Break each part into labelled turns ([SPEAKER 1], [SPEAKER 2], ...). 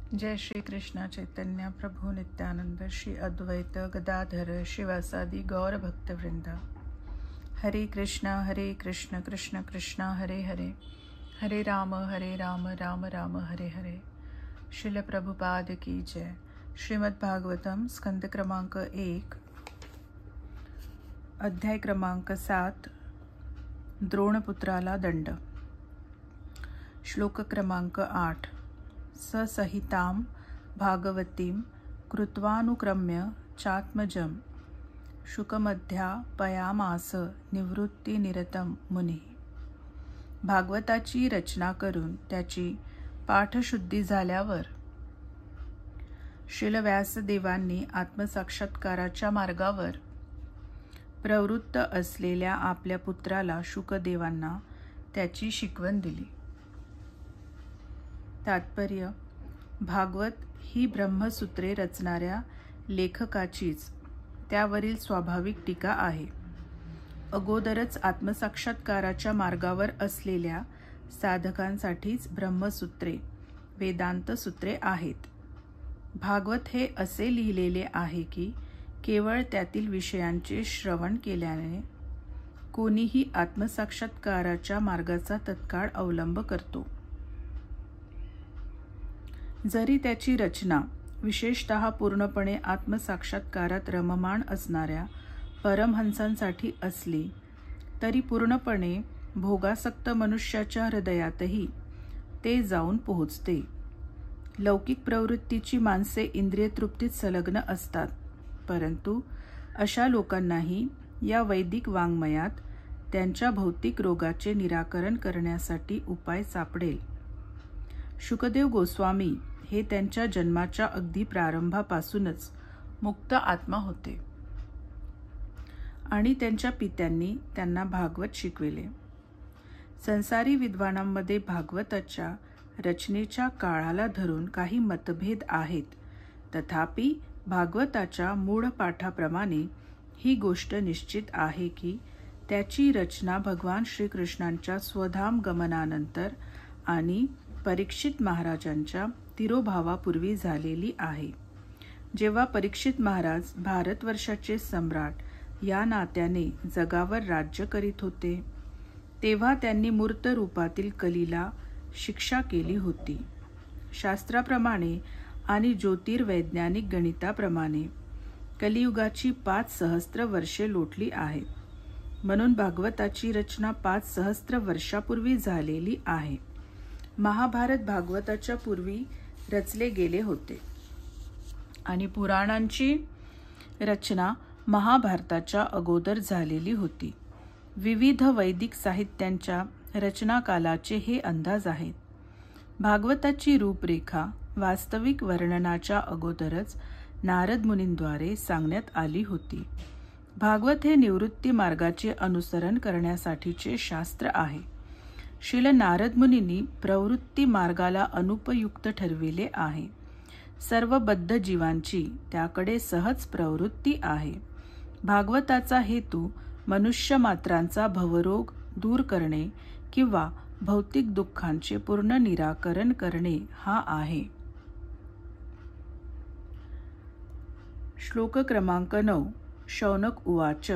[SPEAKER 1] जय श्री कृष्ण चैतन्य प्रभु नित्यानंद श्री अद्वैत गदाधर शिवासादि गौर भक्त वृंदा। हरे कृष्ण कृष्ण कृष्ण हरे हरे, हरे राम राम राम हरे हरे। श्रील प्रभुपाद की जय। श्रीमद् भागवतम स्कंद क्रमांक 1 अध्याय क्रमांक 7 द्रोणपुत्राला दंड। श्लोक क्रमांक 8 ससहितां भागवतीं कृत्वानुक्रम्य चात्मजं शुकमध्यापयामास निवृत्तिनिरतं मुनिः। भागवताची रचना करून त्याची पाठशुद्धी झाल्यावर श्रील व्यासदेवांनी आत्मसाक्षात्काराच्या मार्गावर प्रवृत्त असलेल्या आपल्या पुत्राला शुकदेवांना त्याची शिकवण दिली। तात्पर्य: भागवत ही ब्रह्मसूत्रे रचणाऱ्या लेखकाचीच त्यावरील स्वाभाविक टीका आहे। अगोदरच आत्मसाक्षात्काराच्या मार्गावर असलेल्या साधकांसाठीच ब्रह्मसूत्रे वेदांत सूत्रे आहेत। भागवत हे असे लिहिलेले आहे की केवळ त्यातील विषयांचे श्रवण केल्याने कोणीही आत्मसाक्षात्काराच्या मार्गाचा तत्काळ अवलंब करतो। जरी त्याची रचना विशेषतः पूर्णपणे आत्मसाक्षात्कारात रममाण असणाऱ्या परमहंसांसाठी असली तरी पूर्णपणे भोगासक्त मनुष्याच्या हृदयातही ते जाऊन पोहोचते। लौकिक प्रवृत्तीची माणसे इंद्रिय तृप्तीत संलग्न असतात, परंतु अशा लोकांनाही या वैदिक वाङ्मयात त्यांच्या भौतिक रोगाचे निराकरण करण्यासाठी उपाय सापडेल। शुकदेव गोस्वामी हे त्यांच्या जन्माच्या अगदी प्रारंभापासूनच मुक्त आत्मा होते आणि त्यांच्या पित्यांनी त्यांना भागवत शिकविले। संसारी विद्वानांमध्ये भागवताच्या रचनेच्या काळाला धरून काही मतभेद आहेत, तथापि भागवताच्या मूळ पाठाप्रमाणे ही गोष्ट निश्चित आहे की त्याची रचना भगवान श्रीकृष्णांच्या स्वधाम गमनानंतर आणि परीक्षित महाराजांच्या तिरोभावापूर्वी झालेली आहे। जेव्हा परीक्षित महाराज भारतवर्षाचे सम्राट या नात्याने जगावर राज्य करीत होते, तेव्हा त्यांनी मूर्त रूपातील कलीला शिक्षा केली होती। शास्त्राप्रमाणे आणि ज्योतिर्वैज्ञानिक गणिताप्रमाणे कलियुगाची 5 सहस्त्र वर्षे लोटली आहेत, म्हणून भागवताची रचना 5 सहस्त्र वर्षापूर्वी झालेली आहे। महाभारत भागवताच्या पूर्वी रचले गेले होते आणि पुराणांची रचना महाभारताच्या अगोदर झालेली होती। विविध वैदिक साहित्यांच्या रचनाकालाचे हे अंदाज आहेत। भागवताची रूपरेखा वास्तविक वर्णनाच्या अगोदरच नारद मुनींद्वारे सांगण्यात आली होती। भागवत हे निवृत्ती मार्गाचे अनुसरण करण्यासाठीचे शास्त्र आहे। श्रील नारद मुनींनी प्रवृत्ती मार्गाला अनुपयुक्त ठरविले आहे। सर्व बद्ध जीवांची त्याकडे सहज प्रवृत्ती आहे। भागवताचा हेतू मनुष्य मात्रांचा भवरोग दूर करणे किंवा भौतिक दुःखांचे पूर्ण निराकरण करणे हा आहे। श्लोक क्रमांक 9 शौनक उवाच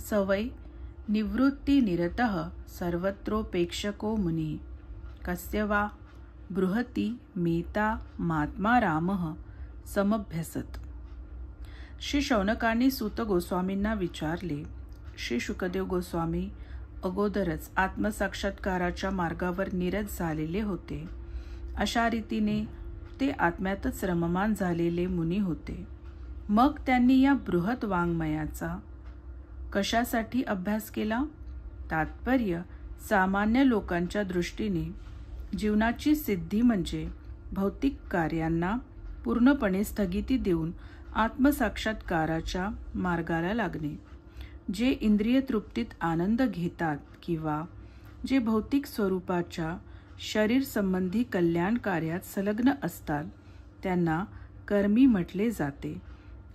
[SPEAKER 1] सवै निवृत्तिनिरतः सर्वत्रोपेक्षको मुनिः कस्य वा बृहति मेता महात्मा रामः समभ्यसत। श्री शौनकांनी सूत गोस्वामींना विचारले, श्री शुकदेव गोस्वामी अगोदरच आत्मसाक्षात्काराच्या मार्गावर निरत झालेले होते। अशा रीतीने ते आत्म्यातच रममान झालेले मुनी होते। मग त्यांनी या बृहत वाङ्मयाचा कशासाठी अभ्यास केला? तात्पर्य: सामान्य लोकांच्या दृष्टीने जीवनाची सिद्धी म्हणजे भौतिक कार्यांना पूर्णपणे स्थगिती देऊन आत्मसाक्षात्काराच्या मार्गाला लागणे। जे इंद्रिय तृप्तीत आनंद घेतात किंवा जे भौतिक स्वरूपाच्या शरीर संबंधी कल्याण कार्यात संलग्न असतात त्यांना कर्मी म्हटले जाते।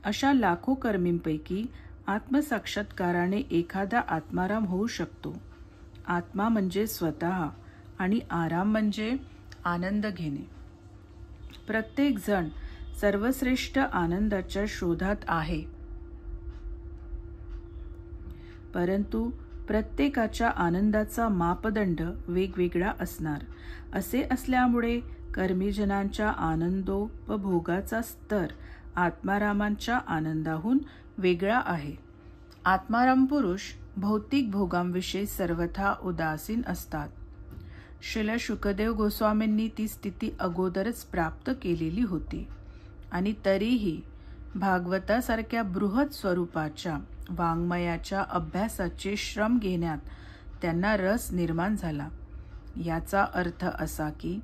[SPEAKER 1] अशा लाखो कर्मींपैकी आत्मसाक्षात्काराने एखादा आत्माराम होऊ शकतो। आत्मा म्हणजे स्वतः आणि आराम म्हणजे आनंद घेणे। प्रत्येक जण सर्वश्रेष्ठ आनंदाच्या शोधात आहे, परंतु प्रत्येकाच्या आनंदाचा मापदंड वेगवेगळा असणार. असे असल्यामुळे कर्मीजनांच्या आनंदोपभोगाचा स्तर आत्मारामांच्या आनंदाहून वेगळा आहे. आत्माराम पुरुष भौतिक भोगांविषयी सर्वथा उदासीन असतात. श्रील शुकदेव गोस्वामींनी ती स्थिती अगोदरच प्राप्त केलेली होती आणि तरीही भागवतासारख्या बृहत स्वरूपाच्या वाङ्मयाच्या अभ्यासाचे श्रम घेण्यात त्यांना रस निर्माण झाला. याचा अर्थ असा की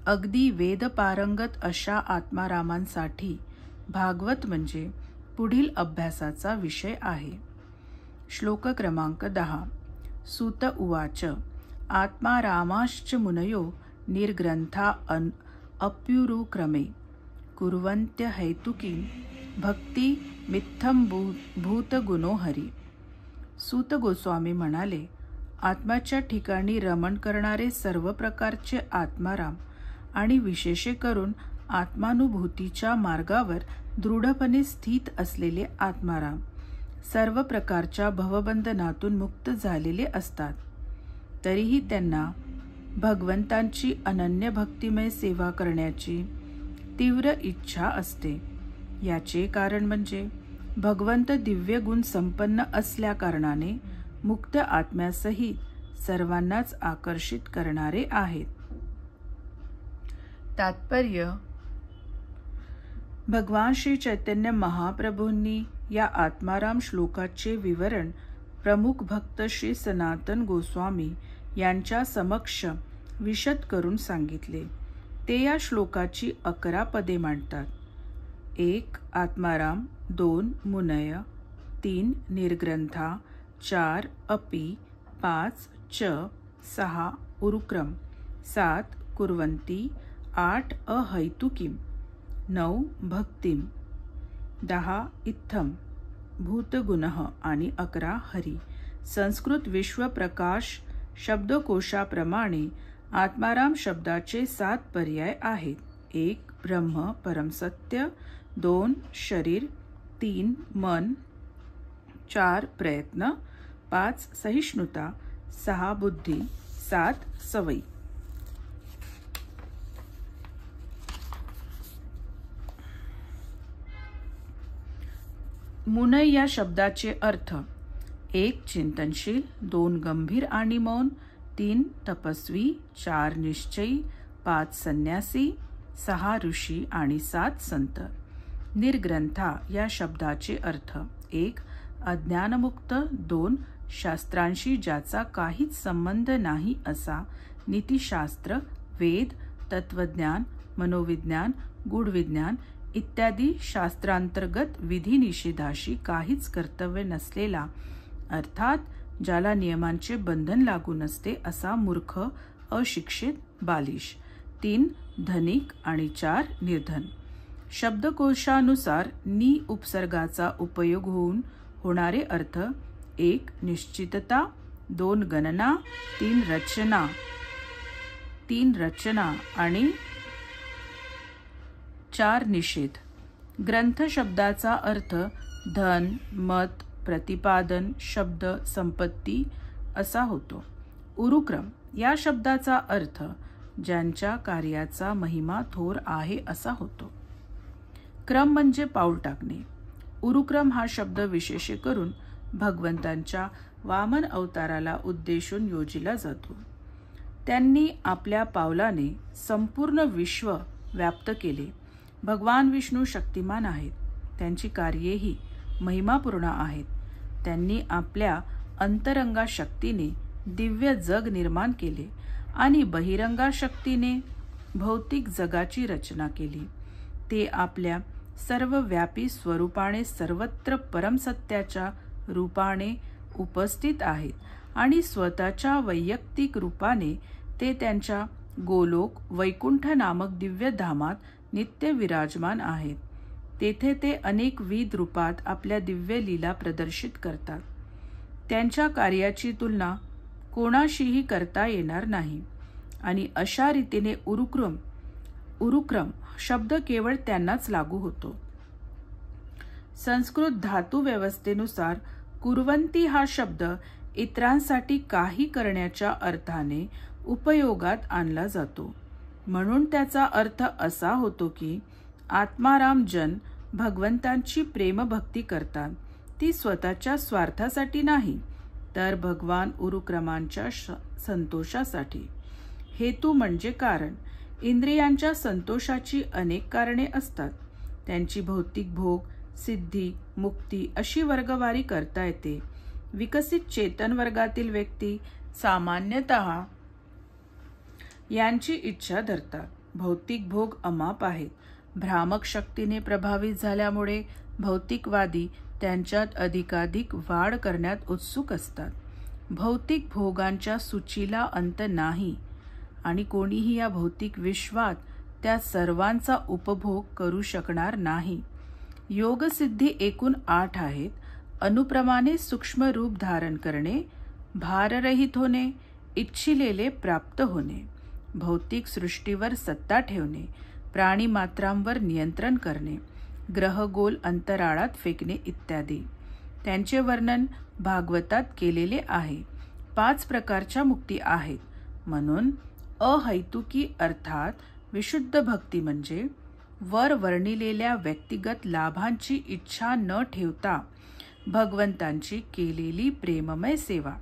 [SPEAKER 1] अगदी वेदपारंगत अशा आत्मारामांसाठी भागवत म्हणजे पुढील अभ्यासाचा विषय आहे. श्लोक क्रमांक 10. सूत उवाच आत्मारामाश्च मुनयो निर्ग्रंथा अप्युरुक्रमे कुर्वन्त्य हैतुकीं भक्ती मित्थम भूतगुणो हरी. सूत गोस्वामी म्हणाले, आत्म्याच्या ठिकाणी रमण करणारे सर्व प्रकारचे आत्माराम आणि विशेषे करून आत्मानुभूतीच्या मार्गावर दृढपणे स्थित असलेले आत्माराम सर्व प्रकारच्या भवबंधनातून मुक्त झालेले असतात. तरीही त्यांना भगवंतांची अनन्य भक्तिमय सेवा करण्याची तीव्र इच्छा असते. याचे कारण म्हणजे भगवंत दिव्य गुण संपन्न असल्या कारणाने मुक्त आत्म्यासहित सर्वांनाच आकर्षित करणारे आहेत. तात्पर्य: भगवान श्री चैतन्य महाप्रभूंनी या आत्माराम श्लोकाचे विवरण प्रमुख भक्त श्री सनातन गोस्वामी यांच्या समक्ष विशद करून सांगितले. ते या श्लोकाची 11 पदे मांडतात. 1. आत्माराम, 2. मुनय, 3. निर्ग्रंथा, 4. अपि, 5. च, 6. उरुक्रम, 7. कुर्वन्ति, 8. अहैतुकीं, 9. भक्तिम, 10. इत्थम भूतगुणः आणि 11. हरी. संस्कृत विश्व प्रकाश शब्दकोशाप्रमाणे आत्माराम शब्दाचे 7 पर्याय आहेत. 1. ब्रह्म परमसत्य, 2. शरीर, 3. मन, 4. प्रयत्न, 5. सहिष्णुता, 6. बुद्धी, 7. सवयी. मुनय या शब्दाचे अर्थ: 1. चिंतनशील, 2. गंभीर आणि मौन, 3. तपस्वी, 4. निश्चयी, 5. संन्यासी, 6. ऋषी आणि 7. संत. निर्ग्रंथा या शब्दाचे अर्थ: 1. अज्ञानमुक्त, 2. शास्त्रांशी ज्याचा काहीच संबंध नाही असा नीतिशास्त्र, वेद, तत्वज्ञान, मनोविज्ञान, गूढविज्ञान इत्यादी शास्त्रांतर्गत विधिनिषेधाशी काहीच कर्तव्य नसलेला, अर्थात ज्याला नियमांचे बंधन लागू नसते असा मूर्ख, अशिक्षित, बालिश. 3. धनिक आणि 4. निर्धन. शब्दकोशानुसार नि उपसर्गाचा उपयोग होऊन होणारे अर्थ: 1. निश्चितता, 2. गणना, 3. रचना आणि 4. निषेध. ग्रंथ शब्दाचा अर्थ धन, मत, प्रतिपादन, शब्द, संपत्ती असा होतो. उरुक्रम या शब्दाचा अर्थ ज्यांच्या कार्याचा महिमा थोर आहे असा होतो. क्रम म्हणजे पाऊल टाकणे. उरुक्रम हा शब्द विशेष करून भगवंतांच्या वामन अवताराला उद्देशून योजिला जातो. त्यांनी आपल्या पावलाने संपूर्ण विश्व व्याप्त केले. भगवान विष्णू शक्तिमान आहेत. त्यांची कार्येही महिमापूर्ण आहेत. त्यांनी आपल्या अंतरंगा शक्तीने दिव्य जग निर्माण केले आणि बहिरंगा शक्तीने भौतिक जगाची रचना केली. ते आपल्या सर्वव्यापी स्वरूपाने सर्वत्र परमसत्याच्या रूपाने उपस्थित आहेत आणि स्वतःच्या वैयक्तिक रूपाने ते त्यांच्या गोलोक वैकुंठ नामक दिव्य धामात नित्य विराजमान आहेत. तेथे ते अनेकविध रूपात आपल्या दिव्य लीला प्रदर्शित करतात. त्यांच्या कार्याची तुलना कोणाशीही करता येणार नाही आणि अशा रीतीने उरुक्रम उरुक्रम शब्द केवळ त्यांनाच लागू होतो. संस्कृत धातू व्यवस्थेनुसार कुर्वंती हा शब्द इतरांसाठी काही करण्याच्या अर्थाने उपयोगात आणला जातो. म्हणून त्याचा अर्थ असा होतो की आत्माराम जन भगवंतांची प्रेमभक्ती करतात, ती स्वतःच्या स्वार्थासाठी नाही, तर भगवान उरुक्रमांच्या संतोषासाठी. हेतू म्हणजे कारण. इंद्रियांच्या संतोषाची अनेक कारणे असतात. त्यांची भौतिक भोग, सिद्धी, मुक्ती अशी वर्गवारी करता येते. विकसित चेतन वर्गातील व्यक्ती सामान्यतः यांची इच्छा धरतात. भौतिक भोग अमाप आहेत. भ्रामक शक्तीने प्रभावित झाल्यामुळे भौतिकवादी त्यांच्यात अधिकाधिक वाढ करण्यात उत्सुक असतात. भौतिक भोगांच्या सूचीला अंत नाही आणि कोणीही या भौतिक विश्वात त्या सर्वांचा उपभोग करू शकणार नाही. योगसिद्धी एकूण 8 आहेत. अनुप्रमाणे सूक्ष्म रूप धारण करणे, भाररहित होणे, इच्छिलेले प्राप्त होणे, भौतिक सृष्टीवर सत्ता ठेवणे, प्राणीमात्रांवर नियंत्रण करणे, ग्रह गोल अंतराळात फेकणे इत्यादी. त्यांचे वर्णन भागवतात केलेले आहे. 5 प्रकारच्या मुक्ती आहेत. म्हणून अहैतुकी अर्थात विशुद्ध भक्ती म्हणजे वर वर्णिलेल्या व्यक्तिगत लाभांची इच्छा न ठेवता भगवंतांची केलेली प्रेममय सेवा.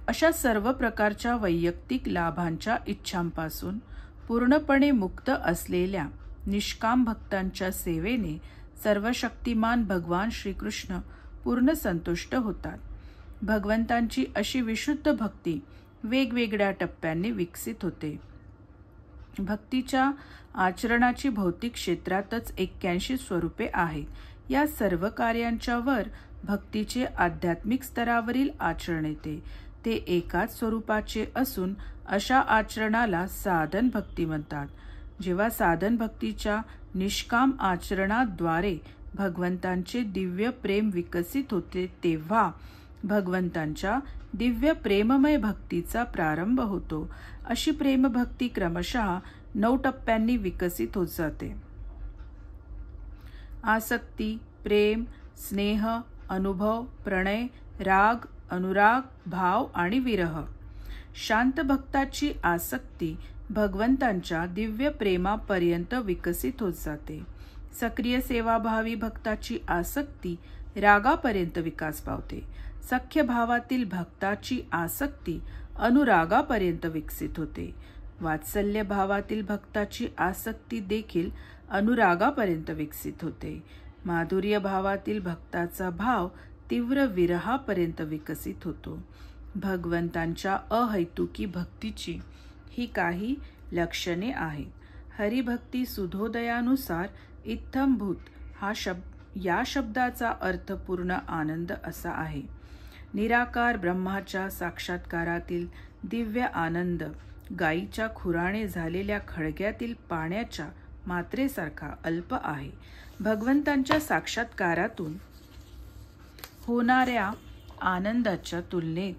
[SPEAKER 1] अशा सर्व प्रकारच्या वैयक्तिक लाभांच्या इच्छांपासून पूर्णपणे मुक्त असलेल्या निष्काम भक्तांच्या सेवेने सर्वशक्तिमान भगवान श्रीकृष्ण पूर्ण संतुष्ट होतात. भगवंतांची अशी विशुद्ध भक्ती वेगवेगळ्या टप्प्यांनी विकसित होते. भक्तीच्या आचरणाची भौतिक क्षेत्रातच 81 स्वरूपे आहेत. या सर्व कार्यांच्या वर भक्तीचे आध्यात्मिक स्तरावरील आचरण येते. ते एकाच स्वरूपाचे असून अशा आचरणाला साधन भक्ती म्हणतात. जेव्हा साधन भक्तीच्या निष्काम आचरणाद्वारे भगवंतांचे दिव्य प्रेम विकसित होते तेव्हा भगवंतांच्या दिव्य प्रेममय भक्तीचा प्रारंभ होतो. अशी प्रेमभक्ती क्रमशः 9 टप्प्यांनी विकसित होत जाते. आसक्ती, प्रेम, स्नेह, अनुभव, प्रणय, राग, अनुराग, भाव आणि विरह. शांत भक्ताची आसक्ती भगवंतांच्या दिव्य प्रेमापर्यंत विकसित होत जाते. सक्रिय सेवाभावी भक्ताची आसक्ती रागापर्यंत विकास पावते. सख्य भावातील भक्ताची आसक्ती अनुरागापर्यंत विकसित होते. वात्सल्य भावातील भक्ताची आसक्ती देखील अनुरागापर्यंत विकसित होते. माधुर्य भावातील भक्ताचा भाव तीव्र विरहापर्यंत विकसित होतो. भगवंतांच्या अहैतुकी भक्तीची ही काही लक्षणे आहेत. हरिभक्ती सुधोदयानुसार इत्थंभूत या शब्दाचा अर्थ पूर्ण आनंद असा आहे. निराकार ब्रह्माच्या साक्षात्कारातील दिव्य आनंद गायीच्या खुराणे झालेल्या खळग्यातील पाण्याच्या मात्रेसारखा अल्प आहे. भगवंतांच्या साक्षात्कारातून होणाऱ्या आनंदाच्या तुलनेत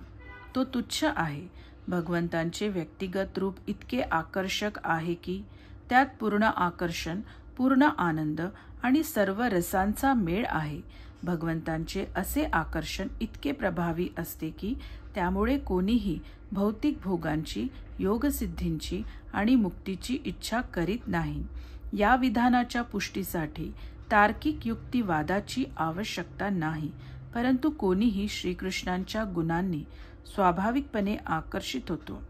[SPEAKER 1] तो तुच्छ आहे. भगवंतांचे व्यक्तिगत रूप इतके आकर्षक आहे की त्यात पूर्ण आकर्षण, पूर्ण आनंद आणि सर्व रसांचा मेळ आहे. भगवंतांचे असे आकर्षण इतके प्रभावी असते की त्यामुळे कोणीही भौतिक भोगांची, योगसिद्धींची आणि मुक्तीची इच्छा करीत नाही. या विधानाच्या पुष्टीसाठी तार्किक युक्तिवादाची आवश्यकता नाही, परंतु कोणीही श्रीकृष्णांच्या गुणांनी स्वाभाविकपणे आकर्षित होतो.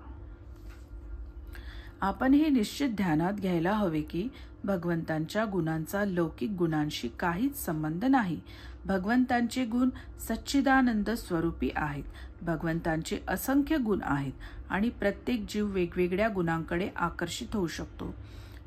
[SPEAKER 1] आपण हे निश्चित ध्यानात घ्यायला हवे की भगवंतांच्या गुणांचा लौकिक गुणांशी काहीच संबंध नाही. भगवंतांचे गुण सच्चिदानंद स्वरूपी आहेत. भगवंतांचे असंख्य गुण आहेत आणि प्रत्येक जीव वेगवेगळ्या गुणांकडे आकर्षित होऊ शकतो.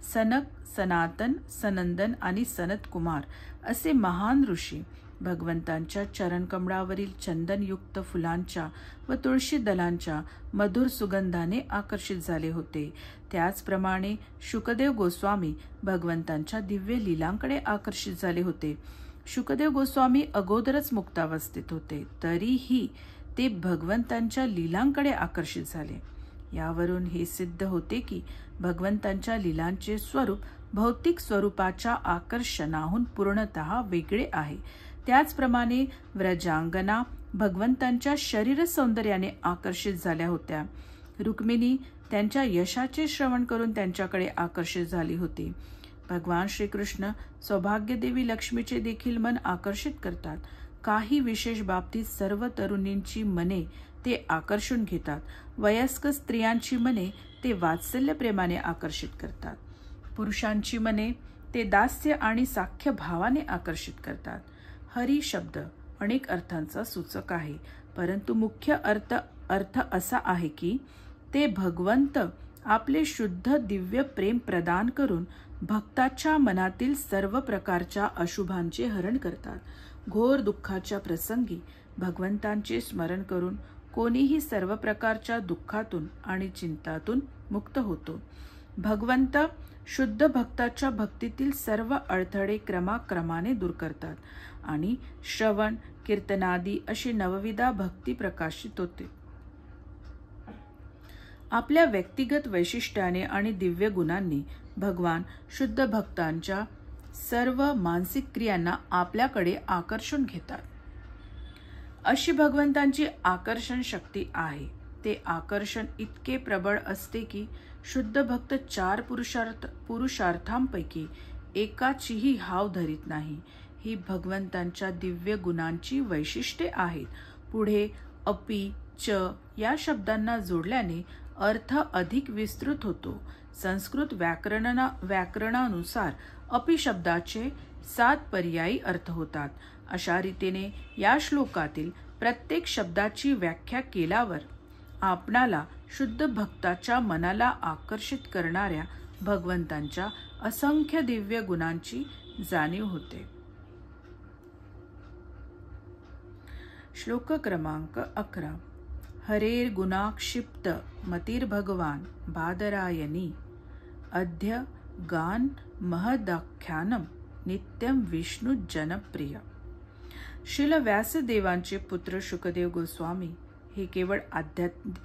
[SPEAKER 1] सनक, सनातन, सनंदन आणि सनत कुमार असे महान ऋषी भगवंतांच्या चरणकमळावरील चंदनयुक्त फुलांच्या व तुळशी दलांच्या मधुर सुगंधाने आकर्षित झाले होते. त्याचप्रमाणे शुकदेव गोस्वामी भगवंतांच्या दिव्य लीलांकडे आकर्षित झाले होते. शुकदेव गोस्वामी अगोदरच मुक्तावस्थेत होते, तरीही ते भगवंतांच्या लीलांकडे आकर्षित झाले. यावरून हे सिद्ध होते की भगवंतांच्या लीलांचे स्वरूप भौतिक स्वरूपाच्या आकर्षणाहून पूर्णतः वेगळे आहे. त्याचप्रमाणे व्रजांगना भगवंतांच्या शरीर सौंदर्याने आकर्षित झाल्या होत्या. रुक्मिणी त्यांच्या यशाचे श्रवण करून त्यांच्याकडे आकर्षित झाली होती. भगवान श्रीकृष्ण सौभाग्यदेवी लक्ष्मीचे देखील मन आकर्षित करतात. काही विशेष बाबतीत सर्व तरुणींची मने ते आकर्षून घेतात. वयस्क स्त्रियांची मने ते वात्सल्य प्रेमाने आकर्षित करतात. पुरुषांची मने ते दास्य आणि साख्य भावाने आकर्षित करतात. हरी शब्द अनेक अर्थांचा सूचक आहे, परंतु मुख्य अर्थ असा आहे की ते भगवंत आपले शुद्ध दिव्य प्रेम प्रदान करून भक्ताच्या मनातील सर्व प्रकारच्या अशुभांचे हरण करतात. घोर दुःखाच्या प्रसंगी भगवंतांचे स्मरण करून कोणीही सर्व प्रकारच्या दुःखातून आणि चिंतातून मुक्त होतो. भगवंत शुद्ध भक्ताच्या भक्तीतील सर्व अडथळे क्रमाक्रमाने दूर करतात आणि श्रवण कीर्तनादी अशी नवविधा भक्ती प्रकाशित होते. आपल्या व्यक्तिगत वैशिष्ट्याने आणि दिव्य गुणांनी भगवान शुद्ध भक्तांच्या सर्व मानसिक क्रियांना आपल्याकडे आकर्षून घेतात. अशी भगवंतांची आकर्षण शक्ती आहे. ते आकर्षण इतके प्रबळ असते की शुद्ध भक्त 4 पुरुषार्थांपैकी एकाचीही हाव धरीत नाही. ही भगवंतांच्या दिव्य गुणांची वैशिष्ट्ये आहेत. पुढे अपि च या शब्दांना जोडल्याने अर्थ अधिक विस्तृत होतो. संस्कृत व्याकरणानुसार अपि शब्दाचे 7 पर्यायी अर्थ होतात. अशा रीतीने या श्लोकातील प्रत्येक शब्दाची व्याख्या केल्यावर आपणाला शुद्ध भक्ताच्या मनाला आकर्षित करणाऱ्या भगवंतांच्या असंख्य दिव्य गुणांची जाणीव होते. श्लोक क्रमांक 11. हरेर गुणाक्षिप्त मतिर्भगवान बादरायणी अद्य गान महदाख्यानम नित्यम विष्णू जनप्रिय. श्रील व्यासदेवांचे पुत्र शुकदेव गोस्वामी हे केवळ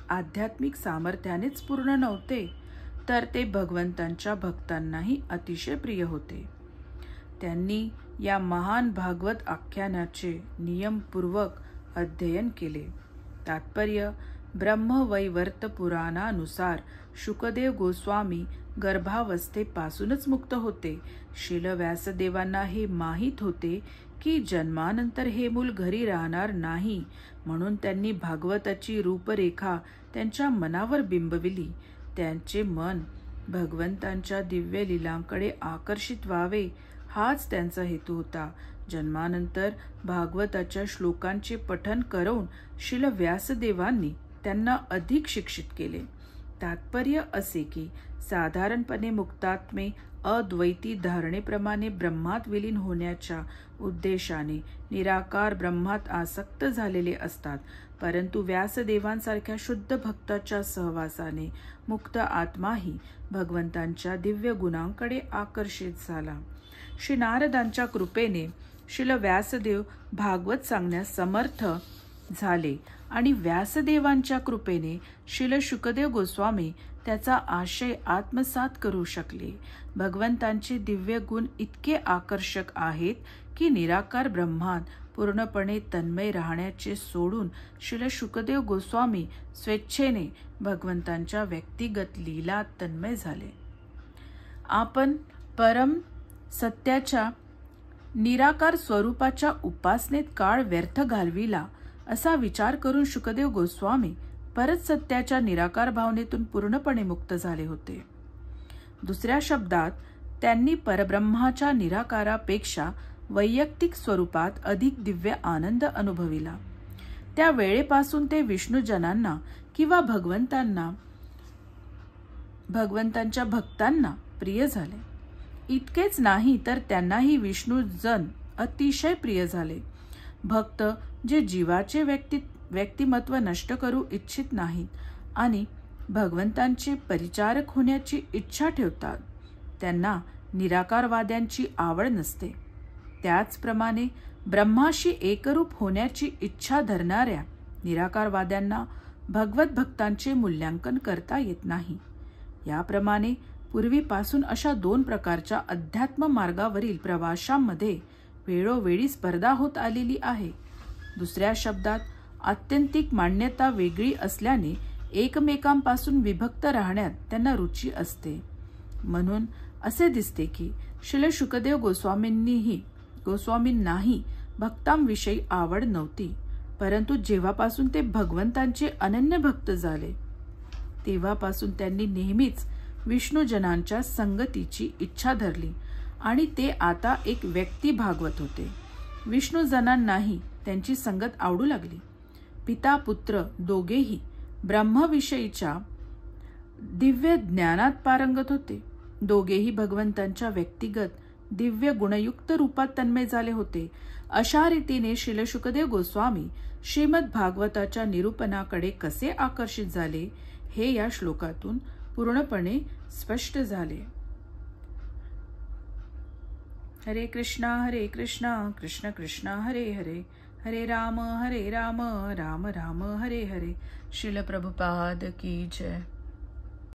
[SPEAKER 1] आध्यात्मिक सामर्थ्यानेच पूर्ण नव्हते, तर ते भगवंतांच्या भक्तांनाही अतिशय प्रिय होते. त्यांनी या महान भागवत आख्यानाचे नियमपूर्वक अध्ययन केले. तात्पर्य: ब्रह्मवैवर्त पुराणानुसार शुकदेव गोस्वामी गर्भावस्थेपासूनच मुक्त होते. श्रील व्यासदेवांना हे माहीत होते की जन्मानंतर हे मूल घरी राहणार नाही, म्हणून त्यांनी भागवताची रूपरेखा त्यांच्या मनावर बिंबविली. त्यांचे मन भगवंतांच्या दिव्य लीलांकडे आकर्षित व्हावे हाच त्यांचा हेतू होता. जन्मानंतर भागवताच्या श्लोकांचे पठन करून श्रील व्यासदेवांनी त्यांना अधिक शिक्षित केले. तात्पर्य असे की साधारणपणे मुक्तात्मे अद्वैती धारणेप्रमाणे ब्रह्मात विलीन होण्याच्या उद्देशाने निराकार ब्रह्मात आसक्त झालेले असतात, परंतु व्यासदेवांसारख्या शुद्ध भक्ताच्या सहवासाने मुक्त आत्माही भगवंतांच्या दिव्य गुणांकडे आकर्षित झाला. श्री नारदांच्या कृपेने श्रील व्यासदेव भागवत सांगण्यास समर्थ झाले आणि व्यासदेवांच्या कृपेने श्रील शुकदेव गोस्वामी त्याचा आशय आत्मसात करू शकले. भगवंतांचे दिव्य गुण इतके आकर्षक आहेत की निराकार ब्रह्मात पूर्णपणे तन्मय राहण्याचे सोडून श्रील शुकदेव गोस्वामी स्वेच्छेने भगवंतांच्या व्यक्तिगत लीला तन्मय झाले. आपण परम सत्याच्या निराकार स्वरूपाच्या उपासनेत काळ व्यर्थ घालविला असा विचार करून शुकदेव गोस्वामी परत सत्याच्या निराकार भावनेतून पूर्णपणे मुक्त झाले होते. दुसऱ्या शब्दात त्यांनी परब्रह्माच्या निराकारापेक्षा वैयक्तिक स्वरूपात अधिक दिव्य आनंद अनुभविला. त्या वेळेपासून ते विष्णूजनांना किंवा भगवंतांच्या भक्तांना प्रिय झाले. इतकेच नाही तर त्यांनाही विष्णूजन अतिशय प्रिय झाले. भक्त जे जीवाचे व्यक्तिमत्व नष्ट करू इच्छित नाहीत आणि भगवंतांचे परिचारक होण्याची इच्छा ठेवतात, त्यांना निराकारवाद्यांची आवड नसते. त्याचप्रमाणे ब्रह्माशी एकरूप होण्याची इच्छा धरणाऱ्या निराकारवाद्यांना भगवत भक्तांचे मूल्यांकन करता येत नाही. याप्रमाणे पूर्वीपासून अशा 2 प्रकारच्या अध्यात्म मार्गावरील प्रवाशांमध्ये वेळोवेळी स्पर्धा होत आलेली आहे. दुसऱ्या शब्दात आत्यंतिक मान्यता वेगळी असल्याने एकमेकांपासून विभक्त राहण्यात त्यांना रुची असते. म्हणून असे दिसते की श्रील शुकदेव गोस्वामींनाही भक्तांविषयी आवड नव्हती, परंतु जेव्हापासून ते भगवंतांचे अनन्य भक्त झाले तेव्हापासून त्यांनी नेहमीच विष्णुजनांच्या संगतीची इच्छा धरली आणि ते आता एक व्यक्ती भागवत होते. विष्णुजनांनाही त्यांची संगत आवडू लागली. पिता पुत्र दोघेही ब्रह्मविषयीच्या दिव्य ज्ञानात पारंगत होते. दोघेही भगवंतांच्या व्यक्तिगत दिव्य गुणयुक्त रूपात तन्मय झाले होते. अशा रीतीने श्रील शुकदेव गोस्वामी श्रीमद भागवताच्या निरूपणाकडे कसे आकर्षित झाले हे या श्लोकातून पूर्णपणे स्पष्ट झाले. हरे कृष्णा कृष्ण कृष्ण हरे हरे, हरे राम राम राम हरे हरे. श्रील प्रभुपाद की जय.